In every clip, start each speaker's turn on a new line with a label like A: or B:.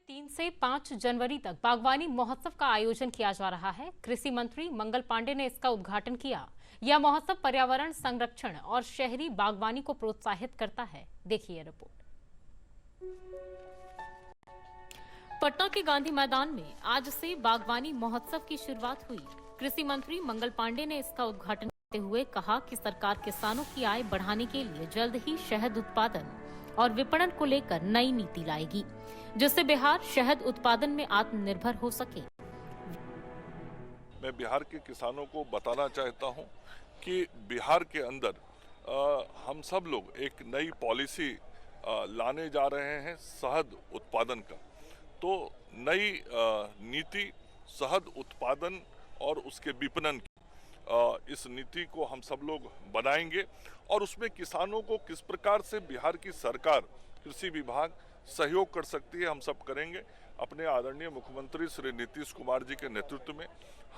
A: 3 से 5 जनवरी तक बागवानी महोत्सव का आयोजन किया जा रहा है। कृषि मंत्री मंगल पांडे ने इसका उद्घाटन किया। यह महोत्सव पर्यावरण संरक्षण और शहरी बागवानी को प्रोत्साहित करता है। देखिए रिपोर्ट। पटना के गांधी मैदान में आज से बागवानी महोत्सव की शुरुआत हुई। कृषि मंत्री मंगल पांडे ने इसका उद्घाटन करते हुए कहा कि सरकार किसानों की आय बढ़ाने के लिए जल्द ही शहद उत्पादन और विपणन को लेकर नई नीति लाएगी, जिससे बिहार शहद उत्पादन में आत्मनिर्भर हो सके।
B: मैं बिहार के किसानों को बताना चाहता हूं कि बिहार के अंदर हम सब लोग एक नई पॉलिसी लाने जा रहे हैं शहद उत्पादन का। तो नई नीति शहद उत्पादन और उसके विपणन की इस नीति को हम सब लोग बनाएंगे और उसमें किसानों को किस प्रकार से बिहार की सरकार कृषि विभाग सहयोग कर सकती है, हम सब करेंगे। अपने आदरणीय मुख्यमंत्री श्री नीतीश कुमार जी के नेतृत्व में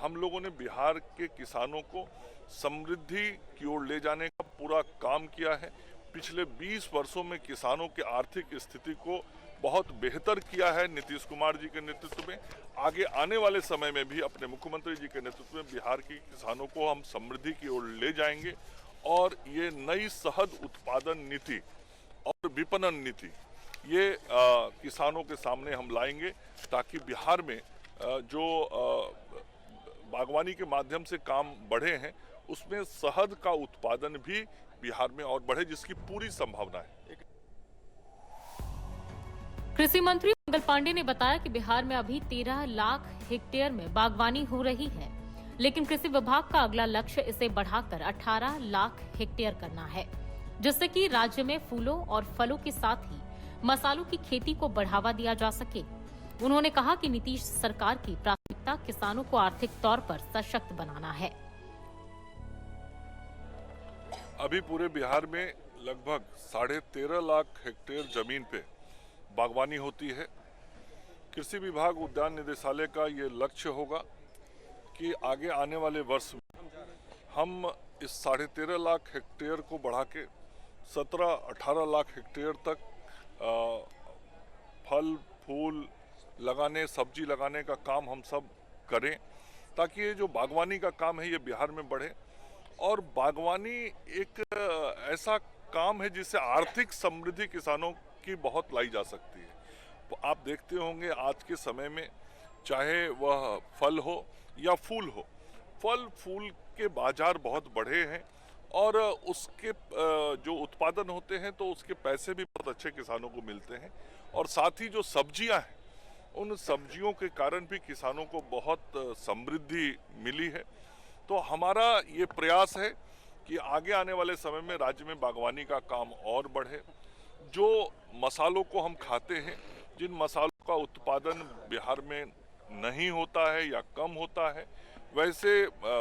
B: हम लोगों ने बिहार के किसानों को समृद्धि की ओर ले जाने का पूरा काम किया है। पिछले 20 वर्षों में किसानों की आर्थिक स्थिति को बहुत बेहतर किया है नीतीश कुमार जी के नेतृत्व में। आगे आने वाले समय में भी अपने मुख्यमंत्री जी के नेतृत्व में बिहार के किसानों को हम समृद्धि की ओर ले जाएंगे और ये नई शहद उत्पादन नीति और विपणन नीति ये किसानों के सामने हम लाएंगे, ताकि बिहार में जो बागवानी के माध्यम से काम बढ़े हैं उसमें शहद का उत्पादन भी बिहार में और बढ़े, जिसकी पूरी संभावना है।
A: कृषि मंत्री मंगल पांडे ने बताया कि बिहार में अभी 13 लाख हेक्टेयर में बागवानी हो रही है, लेकिन कृषि विभाग का अगला लक्ष्य इसे बढ़ाकर 18 लाख हेक्टेयर करना है, जिससे कि राज्य में फूलों और फलों के साथ ही मसालों की खेती को बढ़ावा दिया जा सके। उन्होंने कहा कि नीतीश सरकार की प्राथमिकता किसानों को आर्थिक तौर पर सशक्त बनाना है।
B: अभी पूरे बिहार में लगभग 13.5 लाख हेक्टेयर जमीन पे बागवानी होती है। कृषि विभाग उद्यान निदेशालय का ये लक्ष्य होगा कि आगे आने वाले वर्ष में हम इस 13.5 लाख हेक्टेयर को बढ़ा के 17-18 लाख हेक्टेयर तक फल फूल लगाने, सब्जी लगाने का काम हम सब करें, ताकि ये जो बागवानी का काम है ये बिहार में बढ़े। और बागवानी एक ऐसा काम है जिससे आर्थिक समृद्धि किसानों की बहुत लाई जा सकती है। तो आप देखते होंगे आज के समय में चाहे वह फल हो या फूल हो, फल फूल के बाजार बहुत बढ़े हैं और उसके जो उत्पादन होते हैं तो उसके पैसे भी बहुत अच्छे किसानों को मिलते हैं। और साथ ही जो सब्जियां हैं उन सब्जियों के कारण भी किसानों को बहुत समृद्धि मिली है। तो हमारा ये प्रयास है कि आगे आने वाले समय में राज्य में बागवानी का काम और बढ़े। जो मसालों को हम खाते हैं, जिन मसालों का उत्पादन बिहार में नहीं होता है या कम होता है, वैसे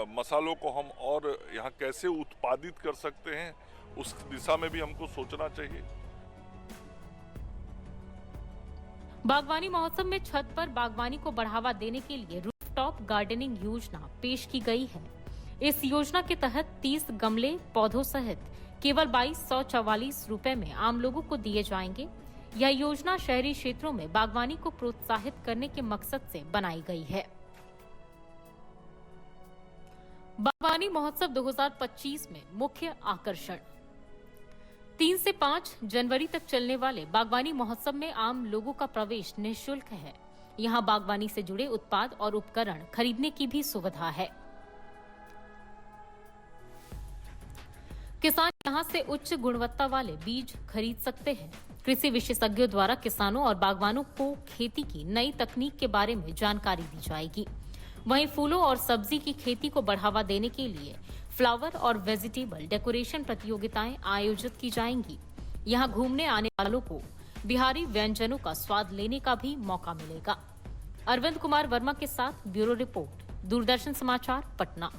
B: मसालों को हम और यहाँ कैसे उत्पादित कर सकते हैं उस दिशा में भी हमको सोचना चाहिए।
A: बागवानी महोत्सव में छत पर बागवानी को बढ़ावा देने के लिए रूफटॉप गार्डनिंग योजना पेश की गई है। इस योजना के तहत 30 गमले पौधों सहित केवल 2244 रुपए में आम लोगों को दिए जाएंगे। यह योजना शहरी क्षेत्रों में बागवानी को प्रोत्साहित करने के मकसद से बनाई गई है। बागवानी महोत्सव 2025 में मुख्य आकर्षण। 3 से 5 जनवरी तक चलने वाले बागवानी महोत्सव में आम लोगों का प्रवेश निःशुल्क है। यहाँ बागवानी से जुड़े उत्पाद और उपकरण खरीदने की भी सुविधा है। किसान यहाँ से उच्च गुणवत्ता वाले बीज खरीद सकते हैं। कृषि विशेषज्ञों द्वारा किसानों और बागवानों को खेती की नई तकनीक के बारे में जानकारी दी जाएगी। वहीं फूलों और सब्जी की खेती को बढ़ावा देने के लिए फ्लावर और वेजिटेबल डेकोरेशन प्रतियोगिताएं आयोजित की जाएंगी। यहाँ घूमने आने वालों को बिहारी व्यंजनों का स्वाद लेने का भी मौका मिलेगा। अरविंद कुमार वर्मा के साथ ब्यूरो रिपोर्ट, दूरदर्शन समाचार, पटना।